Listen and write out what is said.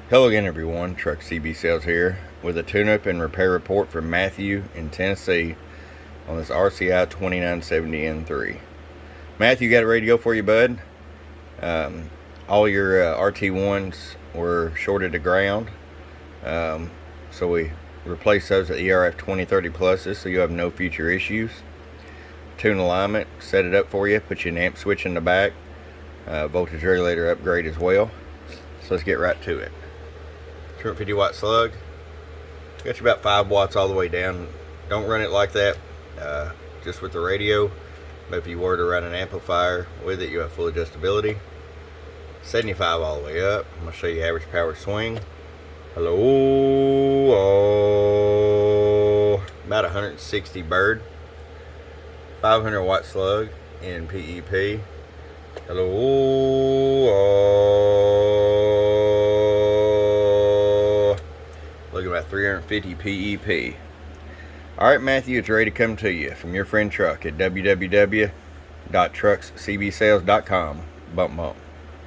Hello again, everyone. Truck CB Sales here with a tune-up and repair report from Matthew in Tennessee on this RCI-2970n3. Matthew, got it ready to go for you, bud. All your RT1s were shorted to ground, so we replaced those at ERF 2030 pluses, so you have no future issues. Tune alignment, set it up for you, put you an amp switch in the back, voltage regulator upgrade as well. So let's get right to it. 250 watt slug, got you about 5 watts all the way down. Don't run it like that, just with the radio, but if you were to run an amplifier with it, you have full adjustability. 75 all the way up. I'm going to show you average power swing. Hello, about 160 bird. 500 watt slug in PEP. Hello, look at about 350 PEP. Alright, Matthew, it's ready to come to you from your friend Truck at www.truckscbsales.com. Bump bump.